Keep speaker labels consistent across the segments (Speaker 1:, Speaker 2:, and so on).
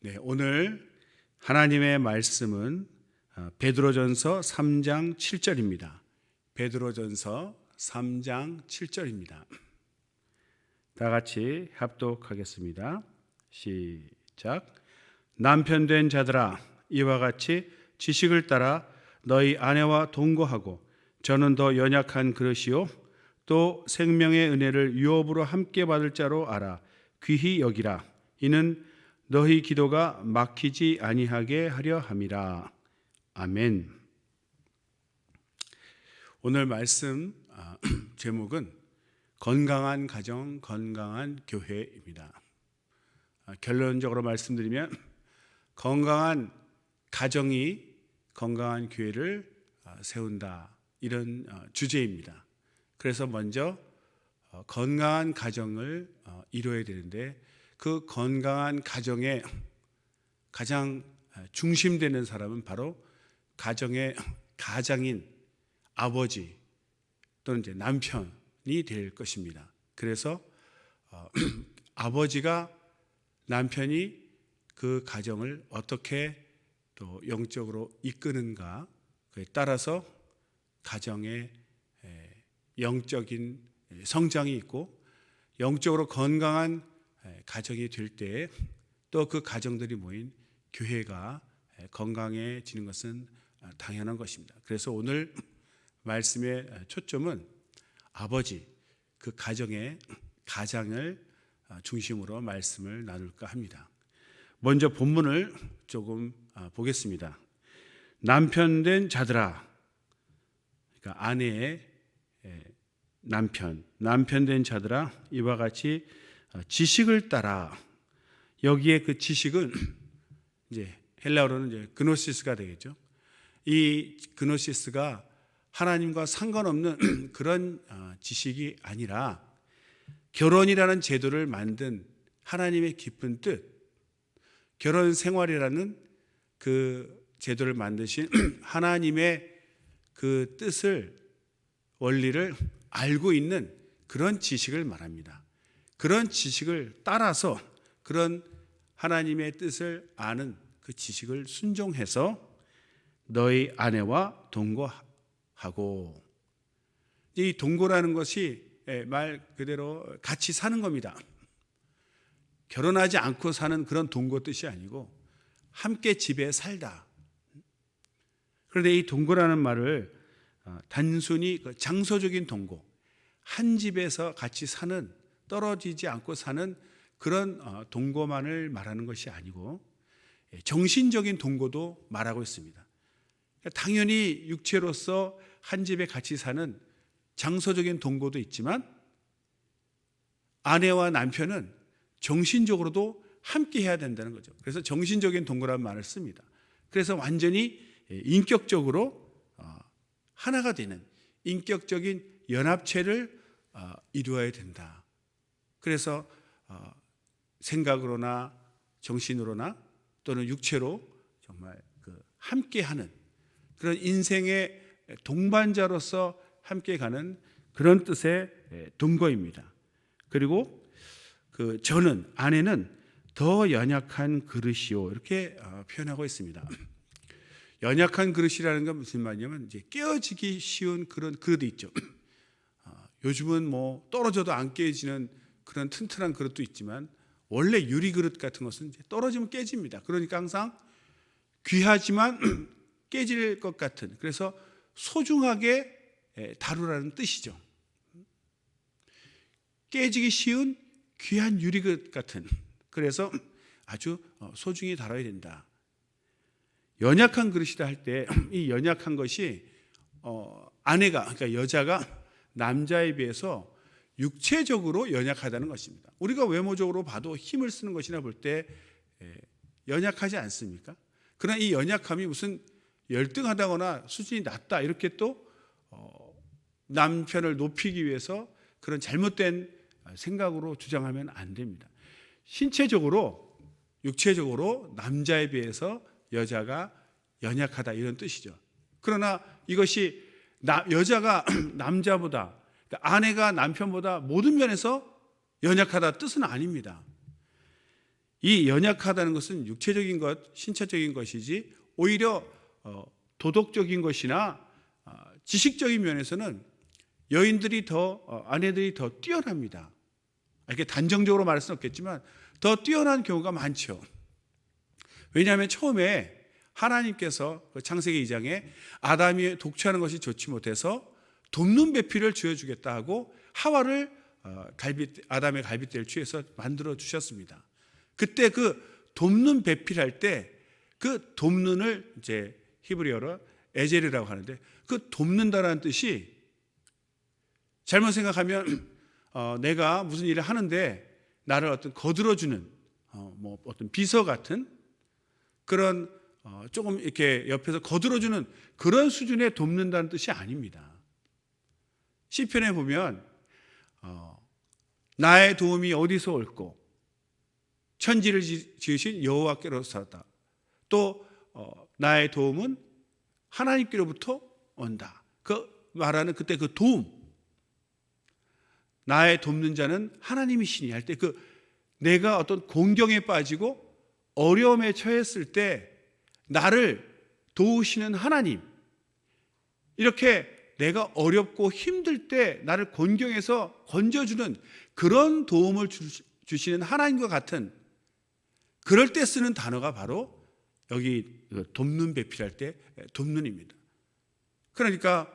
Speaker 1: 네, 오늘 하나님의 말씀은 베드로전서 3장 7절입니다. 베드로전서 3장 7절입니다. 다 같이 합독하겠습니다. 시작. 남편된 자들아, 이와 같이 지식을 따라 너희 아내와 동거하고, 저는 더 연약한 그릇이요 또 생명의 은혜를 유업으로 함께 받을 자로 알아 귀히 여기라. 이는 너희 기도가 막히지 아니하게 하려 함이라. 아멘. 오늘 말씀 제목은 건강한 가정, 건강한 교회입니다. 결론적으로 말씀드리면 건강한 가정이 건강한 교회를 세운다, 이런 주제입니다. 그래서 먼저 건강한 가정을 이루어야 되는데, 그 건강한 가정의 가장 중심되는 사람은 바로 가정의 가장인 아버지 또는 이제 남편이 될 것입니다. 그래서 아버지가, 남편이 그 가정을 어떻게 또 영적으로 이끄는가, 그에 따라서 가정의 영적인 성장이 있고, 영적으로 건강한 가정이 될 때 또 그 가정들이 모인 교회가 건강해지는 것은 당연한 것입니다. 그래서 오늘 말씀의 초점은 아버지, 그 가정의 가장을 중심으로 말씀을 나눌까 합니다. 먼저 본문을 조금 보겠습니다. 남편된 자들아, 그러니까 아내의 남편된 자들아, 이와 같이 지식을 따라. 여기에 그 지식은 이제 헬라어로는 이제 그노시스가 되겠죠. 이 그노시스가 하나님과 상관없는 그런 지식이 아니라, 결혼이라는 제도를 만든 하나님의 깊은 뜻, 결혼 생활이라는 그 제도를 만드신 하나님의 그 뜻을, 원리를 알고 있는 그런 지식을 말합니다. 그런 지식을 따라서, 그런 하나님의 뜻을 아는 그 지식을 순종해서 너희 아내와 동거하고, 이 동거라는 것이 말 그대로 같이 사는 겁니다. 결혼하지 않고 사는 그런 동거 뜻이 아니고 함께 집에 살다. 그런데 이 동거라는 말을 단순히 장소적인 동거, 한 집에서 같이 사는, 떨어지지 않고 사는 그런 동거만을 말하는 것이 아니고 정신적인 동거도 말하고 있습니다. 당연히 육체로서 한 집에 같이 사는 장소적인 동거도 있지만, 아내와 남편은 정신적으로도 함께 해야 된다는 거죠. 그래서 정신적인 동거라는 말을 씁니다. 그래서 완전히 인격적으로 하나가 되는 인격적인 연합체를 이루어야 된다. 그래서 생각으로나 정신으로나 또는 육체로 정말 함께하는 그런 인생의 동반자로서 함께 가는 그런 뜻의 동거입니다. 그리고 저는, 아내는 더 연약한 그릇이요, 이렇게 표현하고 있습니다. 연약한 그릇이라는 건 무슨 말이냐면, 이제 깨어지기 쉬운 그런 그릇이 있죠. 요즘은 뭐 떨어져도 안 깨지는 그런 튼튼한 그릇도 있지만, 원래 유리 그릇 같은 것은 이제 떨어지면 깨집니다. 그러니까 항상 귀하지만 깨질 것 같은, 그래서 소중하게 다루라는 뜻이죠. 깨지기 쉬운 귀한 유리 그릇 같은, 그래서 아주 소중히 다뤄야 된다. 연약한 그릇이라 할 때 이 연약한 것이 아내가, 그러니까 여자가 남자에 비해서 육체적으로 연약하다는 것입니다. 우리가 외모적으로 봐도 힘을 쓰는 것이나 볼 때 연약하지 않습니까? 그러나 이 연약함이 무슨 열등하다거나 수준이 낮다, 이렇게 또 남편을 높이기 위해서 그런 잘못된 생각으로 주장하면 안 됩니다. 신체적으로, 육체적으로 남자에 비해서 여자가 연약하다, 이런 뜻이죠. 그러나 이것이 여자가 남자보다, 그러니까 아내가 남편보다 모든 면에서 연약하다 뜻은 아닙니다. 이 연약하다는 것은 육체적인 것, 신체적인 것이지 오히려 도덕적인 것이나 지식적인 면에서는 여인들이 아내들이 더 뛰어납니다. 이렇게 단정적으로 말할 수는 없겠지만 더 뛰어난 경우가 많죠. 왜냐하면 처음에 하나님께서 창세기 2장에 아담이 독취하는 것이 좋지 못해서 돕는 배필을 지어주겠다 하고 하와를 아담의 갈빗대를 취해서 만들어 주셨습니다. 그때 그 돕는 배필할 때 그 돕는을 이제 히브리어로 에젤이라고 하는데 그 돕는다라는 뜻이 잘못 생각하면 내가 무슨 일을 하는데 나를 어떤 거들어주는 어떤 비서 같은 그런 조금 이렇게 옆에서 거들어주는 그런 수준의 돕는다는 뜻이 아닙니다. 시편에 보면 나의 도움이 어디서 올꼬 천지를 지으신 여호와께로서다. 또 나의 도움은 하나님께로부터 온다. 그 말하는 그때 그 도움, 나의 돕는 자는 하나님이시니 할 때 내가 어떤 공경에 빠지고 어려움에 처했을 때 나를 도우시는 하나님, 이렇게 내가 어렵고 힘들 때 나를 곤경해서 건져주는 그런 도움을 주시는 하나님과 같은 그럴 때 쓰는 단어가 바로 여기 돕는 배필할 때 돕는입니다. 그러니까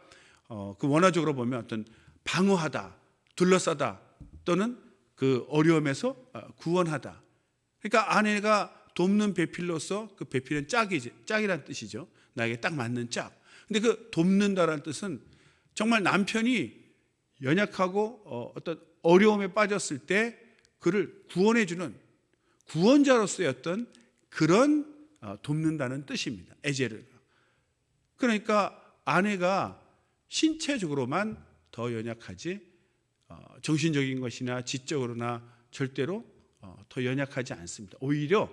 Speaker 1: 그 원어적으로 보면 어떤 방어하다, 둘러싸다 또는 그 어려움에서 구원하다. 그러니까 아내가 돕는 배필로서 그 배필은 짝이라는 뜻이죠. 나에게 딱 맞는 짝. 근데 그 돕는다라는 뜻은 정말 남편이 연약하고 어떤 어려움에 빠졌을 때 그를 구원해주는 구원자로서의 어떤 그런 돕는다는 뜻입니다. 에제르. 그러니까 아내가 신체적으로만 더 연약하지 정신적인 것이나 지적으로나 절대로 더 연약하지 않습니다. 오히려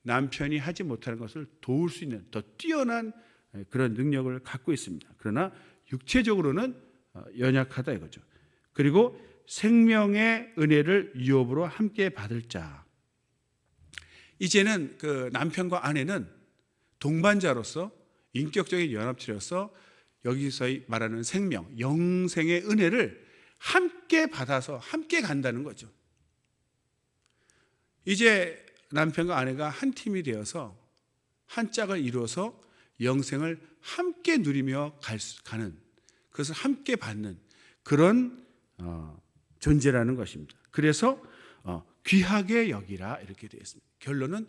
Speaker 1: 남편이 하지 못하는 것을 도울 수 있는 더 뛰어난 그런 능력을 갖고 있습니다. 그러나 육체적으로는 연약하다 이거죠. 그리고 생명의 은혜를 유업으로 함께 받을 자. 이제는 그 남편과 아내는 동반자로서 인격적인 연합체로서 여기서 말하는 생명, 영생의 은혜를 함께 받아서 함께 간다는 거죠. 이제 남편과 아내가 한 팀이 되어서 한 짝을 이루어서 영생을 함께 누리며 가는, 그것을 함께 받는 그런 존재라는 것입니다. 그래서 귀하게 여기라 이렇게 되어 있습니다. 결론은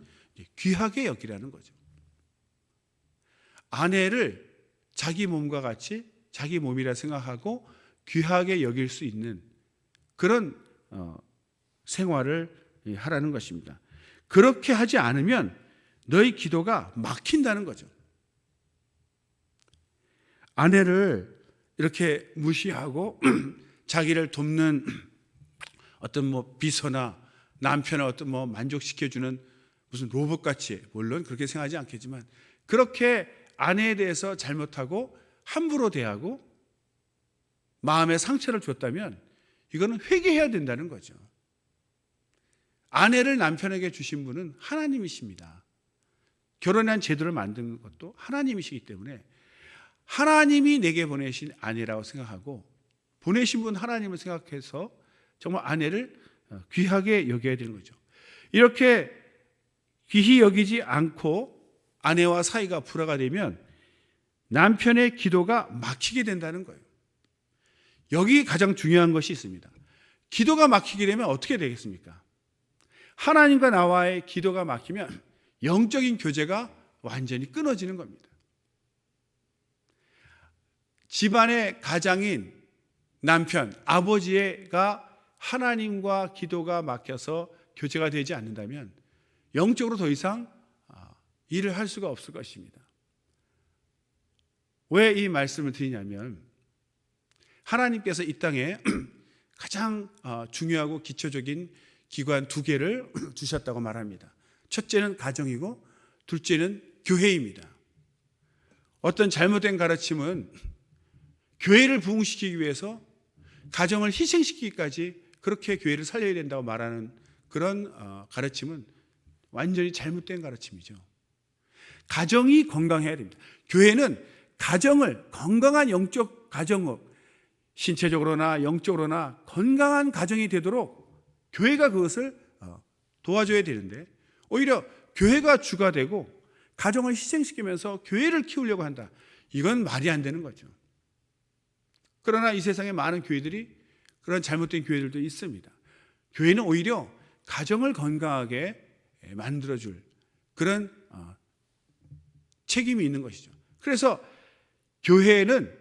Speaker 1: 귀하게 여기라는 거죠. 아내를 자기 몸과 같이 자기 몸이라 생각하고 귀하게 여길 수 있는 그런 생활을 하라는 것입니다. 그렇게 하지 않으면 너희 기도가 막힌다는 거죠. 아내를 이렇게 무시하고 자기를 돕는 어떤 비서나 남편을 어떤 만족시켜주는 무슨 로봇같이, 물론 그렇게 생각하지 않겠지만 그렇게 아내에 대해서 잘못하고 함부로 대하고 마음에 상처를 줬다면 이거는 회개해야 된다는 거죠. 아내를 남편에게 주신 분은 하나님이십니다. 결혼한 제도를 만든 것도 하나님이시기 때문에 하나님이 내게 보내신 아내라고 생각하고 보내신 분 하나님을 생각해서 정말 아내를 귀하게 여겨야 되는 거죠. 이렇게 귀히 여기지 않고 아내와 사이가 불화가 되면 남편의 기도가 막히게 된다는 거예요. 여기 가장 중요한 것이 있습니다. 기도가 막히게 되면 어떻게 되겠습니까? 하나님과 나와의 기도가 막히면 영적인 교제가 완전히 끊어지는 겁니다. 집안의 가장인 남편, 아버지가 하나님과 기도가 막혀서 교제가 되지 않는다면 영적으로 더 이상 일을 할 수가 없을 것입니다. 왜 이 말씀을 드리냐면 하나님께서 이 땅에 가장 중요하고 기초적인 기관 2개를 주셨다고 말합니다. 첫째는 가정이고 둘째는 교회입니다. 어떤 잘못된 가르침은 교회를 부흥시키기 위해서 가정을 희생시키기까지 그렇게 교회를 살려야 된다고 말하는 그런 가르침은 완전히 잘못된 가르침이죠. 가정이 건강해야 됩니다. 교회는 가정을, 건강한 영적 가정을, 신체적으로나 영적으로나 건강한 가정이 되도록 교회가 그것을 도와줘야 되는데, 오히려 교회가 주가 되고 가정을 희생시키면서 교회를 키우려고 한다. 이건 말이 안 되는 거죠. 그러나 이 세상에 많은 교회들이, 그런 잘못된 교회들도 있습니다. 교회는 오히려 가정을 건강하게 만들어줄 그런 책임이 있는 것이죠. 그래서 교회는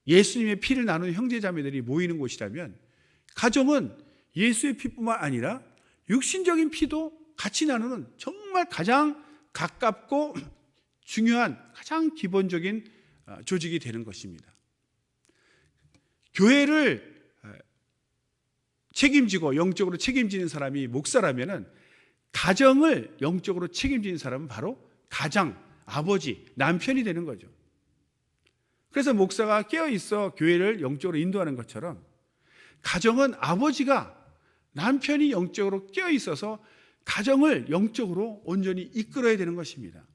Speaker 1: 예수님의 피를 나누는 형제자매들이 모이는 곳이라면, 가정은 예수의 피뿐만 아니라 육신적인 피도 같이 나누는 정말 가장 가깝고 중요한, 가장 기본적인 조직이 되는 것입니다. 교회를 책임지고 영적으로 책임지는 사람이 목사라면은, 가정을 영적으로 책임지는 사람은 바로 가장, 아버지, 남편이 되는 거죠. 그래서 목사가 깨어있어 교회를 영적으로 인도하는 것처럼, 가정은 아버지가, 남편이 영적으로 깨어있어서 가정을 영적으로 온전히 이끌어야 되는 것입니다.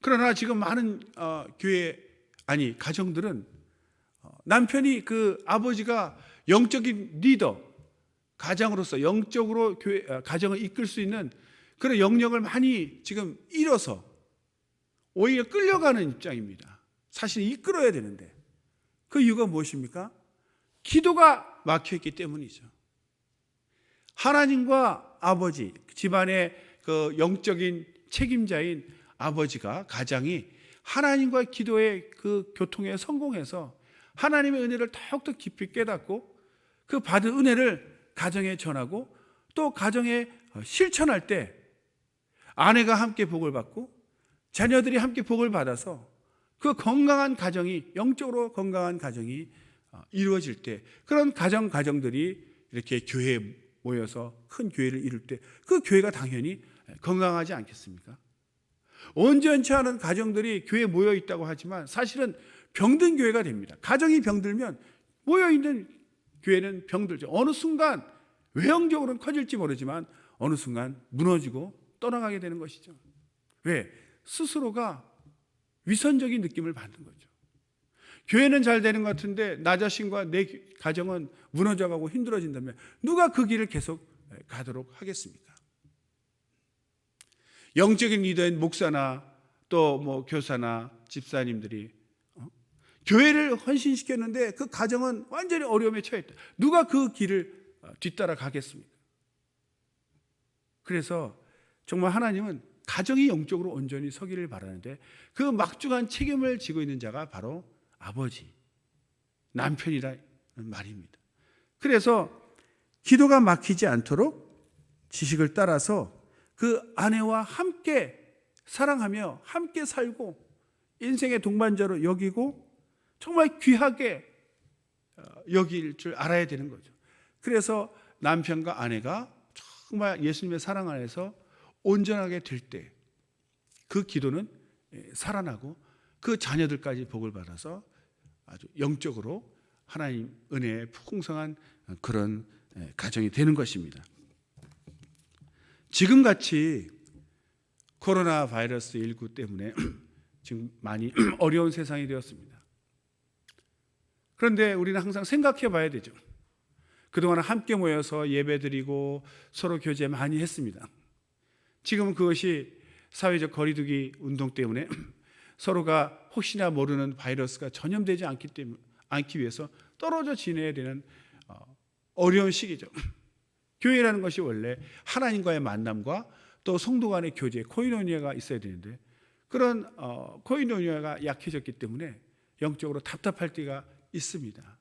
Speaker 1: 그러나 지금 많은 가정들은 남편이, 그 아버지가 영적인 리더, 가장으로서 영적으로 가정을 이끌 수 있는 그런 영역을 많이 지금 잃어서 오히려 끌려가는 입장입니다. 사실 이끌어야 되는데, 그 이유가 무엇입니까? 기도가 막혀있기 때문이죠. 하나님과 아버지, 집안의 그 영적인 책임자인 아버지가, 가장이 하나님과 기도의 그 교통에 성공해서 하나님의 은혜를 더욱더 깊이 깨닫고 그 받은 은혜를 가정에 전하고, 또 가정에 실천할 때 아내가 함께 복을 받고 자녀들이 함께 복을 받아서 그 건강한 가정이, 영적으로 건강한 가정이 이루어질 때, 그런 가정들이 이렇게 교회에 모여서 큰 교회를 이룰 때 그 교회가 당연히 건강하지 않겠습니까? 온전치 않은 가정들이 교회에 모여 있다고 하지만 사실은 병든 교회가 됩니다. 가정이 병들면 모여있는 교회는 병들죠. 어느 순간 외형적으로는 커질지 모르지만 어느 순간 무너지고 떠나가게 되는 것이죠. 왜? 스스로가 위선적인 느낌을 받는 거죠. 교회는 잘 되는 것 같은데 나 자신과 내 가정은 무너져가고 힘들어진다면 누가 그 길을 계속 가도록 하겠습니까? 영적인 리더인 목사나 또 교사나 집사님들이 교회를 헌신시켰는데 그 가정은 완전히 어려움에 처했다. 누가 그 길을 뒤따라 가겠습니까? 그래서 정말 하나님은 가정이 영적으로 온전히 서기를 바라는데, 그 막중한 책임을 지고 있는 자가 바로 아버지, 남편이라는 말입니다. 그래서 기도가 막히지 않도록 지식을 따라서 그 아내와 함께 사랑하며 함께 살고 인생의 동반자로 여기고 정말 귀하게 여길 줄 알아야 되는 거죠. 그래서 남편과 아내가 정말 예수님의 사랑 안에서 온전하게 될 때 그 기도는 살아나고 그 자녀들까지 복을 받아서 아주 영적으로 하나님 은혜의 풍성한 그런 가정이 되는 것입니다. 지금같이 코로나 바이러스 19 때문에 지금 많이 어려운 세상이 되었습니다. 그런데 우리는 항상 생각해 봐야 되죠. 그동안 함께 모여서 예배드리고 서로 교제 많이 했습니다. 지금은 그것이 사회적 거리두기 운동 때문에 서로가 혹시나 모르는 바이러스가 전염되지 않기 위해서 떨어져 지내야 되는 어려운 시기죠. 교회라는 것이 원래 하나님과의 만남과 또 성도 간의 교제, 코이노니아가 있어야 되는데 그런 코이노니아가 약해졌기 때문에 영적으로 답답할 때가 있습니다.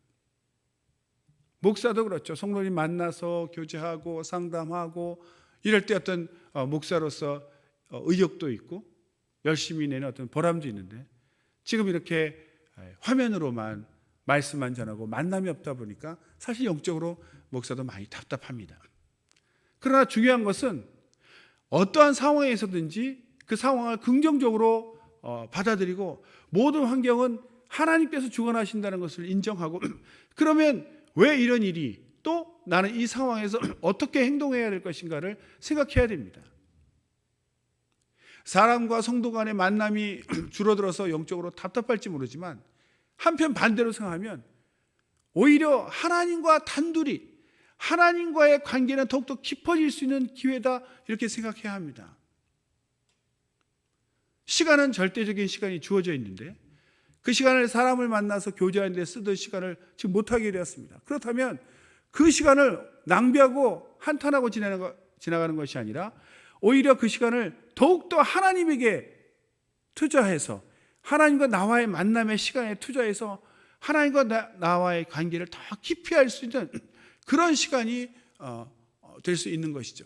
Speaker 1: 목사도 그렇죠. 성도님 만나서 교제하고 상담하고 이럴 때 어떤 목사로서 의욕도 있고 열심히 내는 어떤 보람도 있는데, 지금 이렇게 화면으로만 말씀만 전하고 만남이 없다 보니까 사실 영적으로 목사도 많이 답답합니다. 그러나 중요한 것은 어떠한 상황에서든지 그 상황을 긍정적으로 받아들이고 모든 환경은 하나님께서 주관하신다는 것을 인정하고 그러면 왜 이런 일이 또 나는 이 상황에서 어떻게 행동해야 될 것인가를 생각해야 됩니다. 사람과 성도 간의 만남이 줄어들어서 영적으로 답답할지 모르지만 한편 반대로 생각하면 오히려 하나님과 단둘이 하나님과의 관계는 더욱더 깊어질 수 있는 기회다, 이렇게 생각해야 합니다. 시간은 절대적인 시간이 주어져 있는데 그 시간을 사람을 만나서 교제하는 데 쓰던 시간을 지금 못하게 되었습니다. 그렇다면 그 시간을 낭비하고 한탄하고 지나가는 것이 아니라 오히려 그 시간을 더욱더 하나님에게 투자해서 하나님과 나와의 만남의 시간에 투자해서 하나님과 나와의 관계를 더 깊이 할 수 있는 그런 시간이 될 수 있는 것이죠.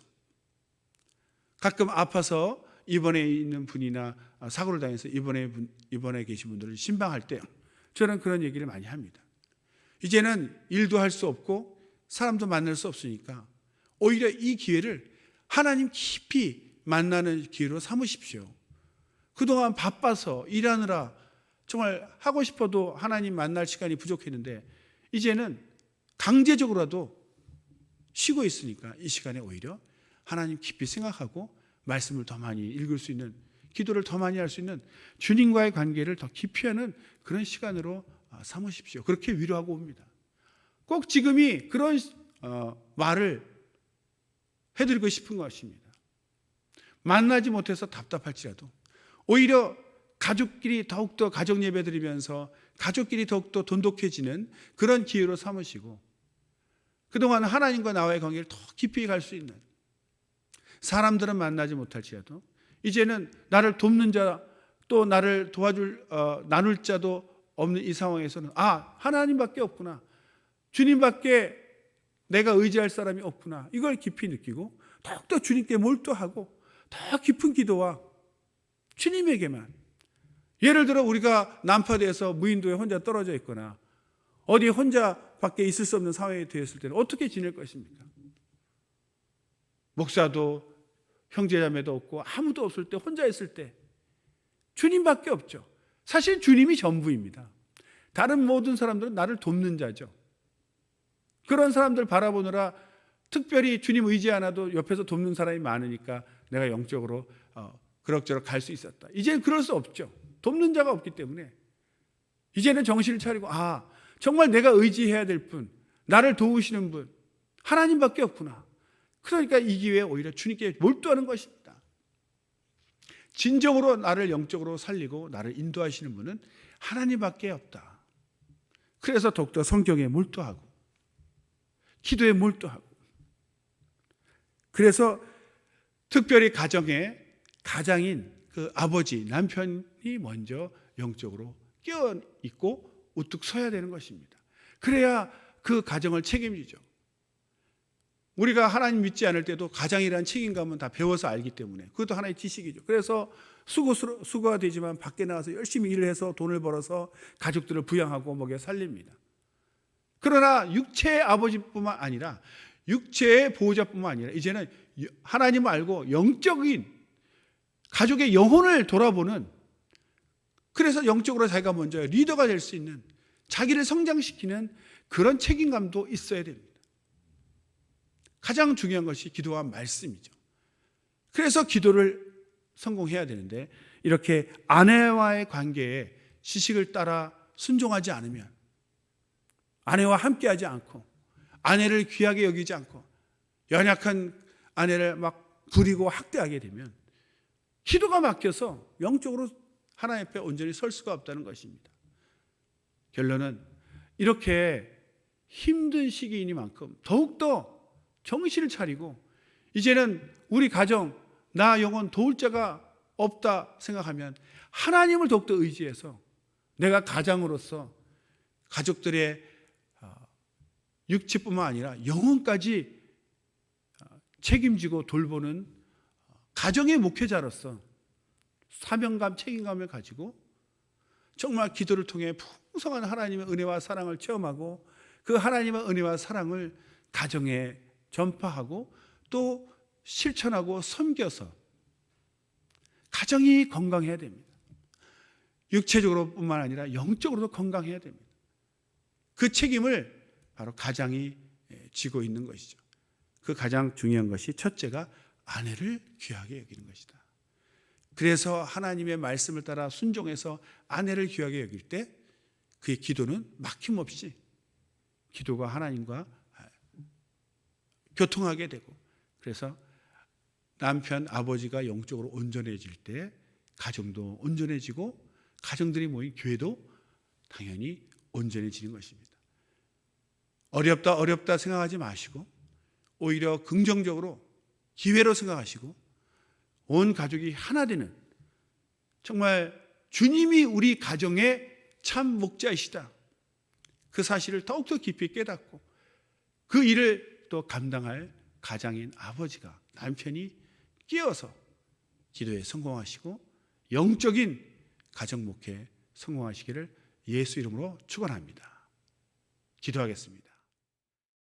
Speaker 1: 가끔 아파서 입원해 있는 분이나 사고를 당해서 입원해 계신 분들을 신방할 때 저는 그런 얘기를 많이 합니다. 이제는 일도 할 수 없고 사람도 만날 수 없으니까 오히려 이 기회를 하나님 깊이 만나는 기회로 삼으십시오. 그동안 바빠서 일하느라 정말 하고 싶어도 하나님 만날 시간이 부족했는데 이제는 강제적으로라도 쉬고 있으니까 이 시간에 오히려 하나님 깊이 생각하고 말씀을 더 많이 읽을 수 있는, 기도를 더 많이 할 수 있는, 주님과의 관계를 더 깊이 하는 그런 시간으로 삼으십시오. 그렇게 위로하고 옵니다. 꼭 지금이 그런 말을 해드리고 싶은 것입니다. 만나지 못해서 답답할지라도 오히려 가족끼리 더욱더 가족 예배 드리면서 가족끼리 더욱더 돈독해지는 그런 기회로 삼으시고 그동안 하나님과 나와의 관계를 더 깊이 갈 수 있는, 사람들은 만나지 못할지라도 이제는 나를 돕는 자, 또 나를 도와줄 나눌 자도 없는 이 상황에서는 하나님밖에 없구나, 주님밖에 내가 의지할 사람이 없구나, 이걸 깊이 느끼고 더욱더 주님께 몰두하고 더 깊은 기도와 주님에게만, 예를 들어 우리가 난파돼서 무인도에 혼자 떨어져 있거나 어디 혼자밖에 있을 수 없는 상황이 되었을 때는 어떻게 지낼 것입니까? 목사도 형제자매도 없고 아무도 없을 때, 혼자 있을 때 주님밖에 없죠. 사실 주님이 전부입니다. 다른 모든 사람들은 나를 돕는 자죠. 그런 사람들 바라보느라 특별히 주님 의지 않아도 옆에서 돕는 사람이 많으니까 내가 영적으로 그럭저럭 갈 수 있었다. 이제는 그럴 수 없죠. 돕는 자가 없기 때문에 이제는 정신을 차리고 정말 내가 의지해야 될 분, 나를 도우시는 분 하나님밖에 없구나. 그러니까 이 기회에 오히려 주님께 몰두하는 것입니다. 진정으로 나를 영적으로 살리고 나를 인도하시는 분은 하나님밖에 없다. 그래서 더욱더 성경에 몰두하고 기도에 몰두하고, 그래서 특별히 가장인 그 아버지, 남편이 먼저 영적으로 끼어있고 우뚝 서야 되는 것입니다. 그래야 그 가정을 책임지죠. 우리가 하나님 믿지 않을 때도 가장이라는 책임감은 다 배워서 알기 때문에 그것도 하나의 지식이죠. 그래서 수고가 되지만 밖에 나가서 열심히 일을 해서 돈을 벌어서 가족들을 부양하고 먹여 살립니다. 그러나 육체의 아버지뿐만 아니라 육체의 보호자뿐만 아니라 이제는 하나님을 알고 영적인 가족의 영혼을 돌아보는, 그래서 영적으로 자기가 먼저 리더가 될 수 있는, 자기를 성장시키는 그런 책임감도 있어야 됩니다. 가장 중요한 것이 기도와 말씀이죠. 그래서 기도를 성공해야 되는데 이렇게 아내와의 관계에 지식을 따라 순종하지 않으면, 아내와 함께하지 않고 아내를 귀하게 여기지 않고 연약한 아내를 막 부리고 학대하게 되면 기도가 막혀서 영적으로 하나님 앞에 온전히 설 수가 없다는 것입니다. 결론은 이렇게 힘든 시기이니만큼 더욱더 정신을 차리고 이제는 우리 가정, 나 영혼 도울 자가 없다 생각하면 하나님을 더욱더 의지해서 내가 가장으로서 가족들의 육체뿐만 아니라 영혼까지 책임지고 돌보는 가정의 목회자로서 사명감, 책임감을 가지고 정말 기도를 통해 풍성한 하나님의 은혜와 사랑을 체험하고 그 하나님의 은혜와 사랑을 가정에 전파하고 또 실천하고 섬겨서 가정이 건강해야 됩니다. 육체적으로뿐만 아니라 영적으로도 건강해야 됩니다. 그 책임을 바로 가장이 쥐고 있는 것이죠. 그 가장 중요한 것이 첫째가 아내를 귀하게 여기는 것이다. 그래서 하나님의 말씀을 따라 순종해서 아내를 귀하게 여길 때 그의 기도는 막힘없이 기도가 하나님과 교통하게 되고, 그래서 남편, 아버지가 영적으로 온전해질 때 가정도 온전해지고 가정들이 모인 교회도 당연히 온전해지는 것입니다. 어렵다 생각하지 마시고 오히려 긍정적으로 기회로 생각하시고 온 가족이 하나 되는, 정말 주님이 우리 가정의 참 목자이시다, 그 사실을 더욱더 깊이 깨닫고 그 일을 또 감당할 가장인 아버지가, 남편이 끼어서 기도에 성공하시고 영적인 가정 목회에 성공하시기를 예수 이름으로 축원합니다. 기도하겠습니다.